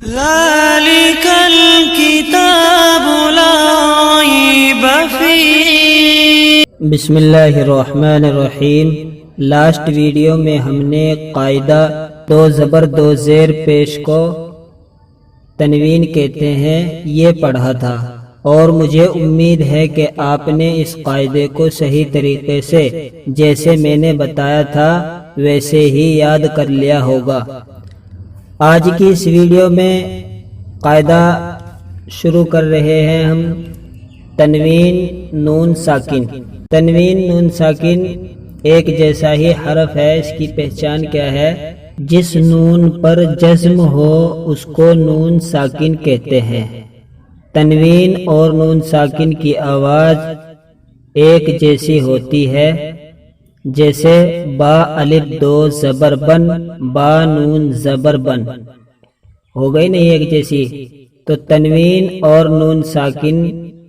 ذلك الكتاب لا ريب فيه۔ بسم اللہ الرحمن الرحیم۔ لاسٹ ویڈیو میں ہم نے قاعدہ دو زبر دو زیر پیش کو تنوین کہتے ہیں یہ پڑھا تھا، اور مجھے امید ہے کہ آپ نے اس قاعدے کو صحیح طریقے سے جیسے میں نے بتایا تھا ویسے ہی یاد کر لیا ہوگا۔ آج کی اس ویڈیو میں قاعدہ شروع کر رہے ہیں ہم تنوین نون ساکن۔ تنوین نون ساکن ایک جیسا ہی حرف ہے۔ اس کی پہچان کیا ہے؟ جس نون پر جزم ہو اس کو نون ساکن کہتے ہیں۔ تنوین اور نون ساکن کی آواز ایک جیسی ہوتی ہے، جیسے با الف دو زبر بن، با نون زبر بن، ہو گئی نہیں ایک جیسی؟ تو تنوین اور نون ساکن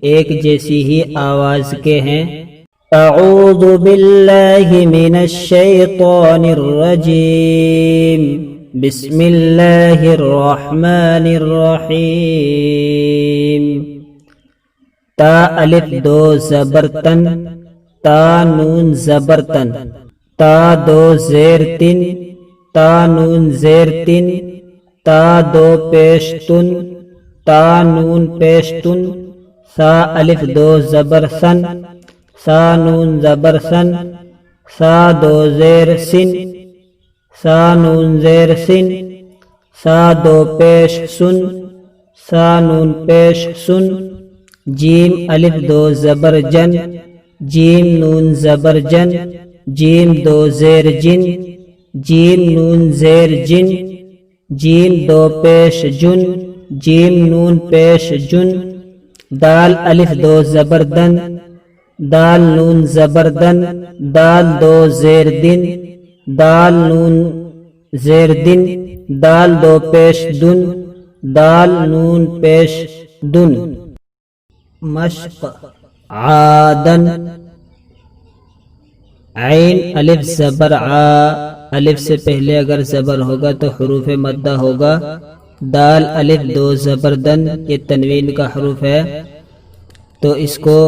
ایک جیسی ہی آواز کے ہیں۔ اعوذ باللہ من الشیطان الرجیم، بسم اللہ الرحمن الرحیم۔ تا الف دو زبر تن، تا نون زبر تن، تا دو زیر تن، تا نون زیر تن، تا دو پیش تن، تا نون پیش تن، سا الف دو زبر سن، سا نون زبر سن، سا دو زیر سن، سا نون زیر سن، سا دو پیش سن، سا نون پیش سن، جیم الف دو زبر جن، جیم نون زبر جن، جیم دو زیر جن، جیم نون زیر جن، جیم دو پیش جن، جیم نون پیش جن، دال الف دو زبر دن، دال نون زبر دن، دال دو زیر دن، دال نون زیر دن، دال دو پیش دن، دال نون پیش دن۔ مشق عادن، عین الف زبر آ، الف سے پہلے اگر زبر ہوگا تو حروف مدہ ہوگا۔ دال الف دو زبر دن، یہ تنوین کا حروف ہے، تو اس کو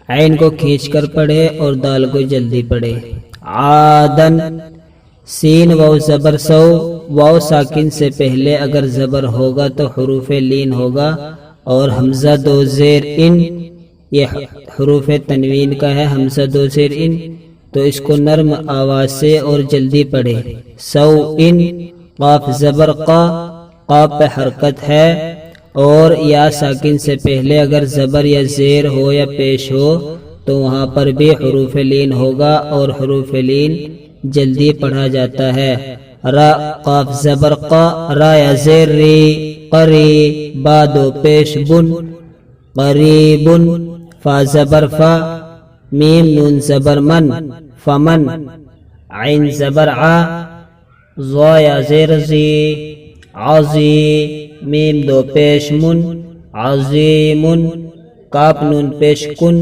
عین کو کھینچ کر پڑھے اور دال کو جلدی پڑھے۔ عادن، سین واو زبر سو، واو ساکن سے پہلے اگر زبر ہوگا تو حروف لین ہوگا، اور حمزہ دو زیر ان، یہ حروف تنوین کا ہے، حمزہ دو زیر ان، تو اس کو نرم آواز سے اور جلدی پڑھے۔ سو ان، قاف زبر قا، قاف پہ حرکت ہے، اور یا ساکن سے پہلے اگر زبر یا زیر ہو یا پیش ہو تو وہاں پر بھی حروف لین ہوگا، اور حروف لین جلدی پڑھا جاتا ہے۔ را قاف زبر قا، را یا زیر ری، قری، با دو پیش بن، قریبن، فا زبر فا، میم نون زبر من، فمن، عین زبر ع، ضا یا زیر زی، عظی، میم دو پیش من، عظیمن، کاف نون پیش کن،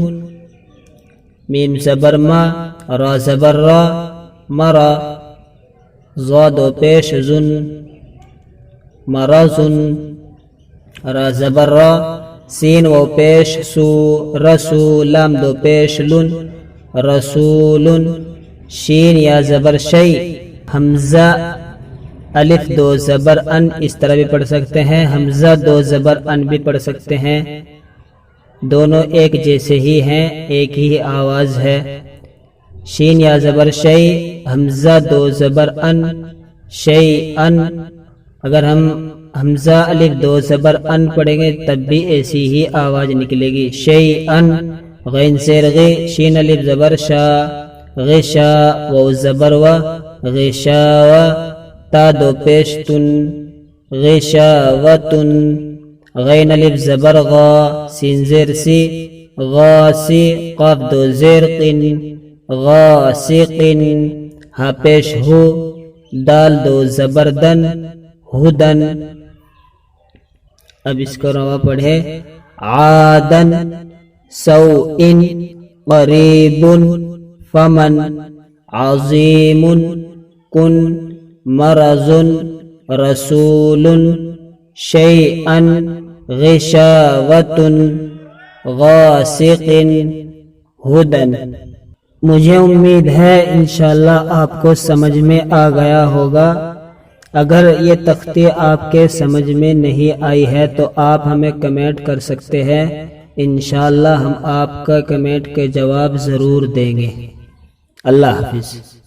میم زبر ما، را زبر را، مرا، ضا دو پیش زن، مرزن، را زبر را، سین و پیش سو، رسو، لام دو پیش لن، رسولن، شین یا زبر شی، حمزہ الف دو زبر ان، اس طرح بھی پڑھ سکتے ہیں، حمزہ دو زبر ان بھی پڑھ سکتے ہیں، دونوں ایک جیسے ہی ہیں، ایک ہی آواز ہے۔ شین یا زبر شی، حمزہ دو زبر ان، شی ان، اگر ہم حمزہ الف دو زبر ان پڑھیں گے تب بھی ایسی ہی آواز نکلے گی۔ شی ان، غین زیر غی، شین الف زبر شا، غشا، واو زبر و، غشاوہ، تا دو پیش تن، غشاوتن، غین الف زبر غا، سین زیر سی، غاسی، قاف دو زیر قن، غاسقن، ہا پیش ہو، دال دو زبر دن، ہدن۔ اب اس کو روا پڑھے۔ عادن، سوءن، قریبن، فمن، عظیم، کن، مرض، رسول شیئا غشاوۃ غاسق ہدن۔ مجھے امید ہے انشاءاللہ آپ کو سمجھ میں آ گیا ہوگا۔ اگر یہ تختی آپ کے سمجھ میں نہیں آئی ہے تو آپ ہمیں کمنٹ کر سکتے ہیں، انشاءاللہ ہم آپ کا کمنٹ کے جواب ضرور دیں گے۔ اللہ حافظ۔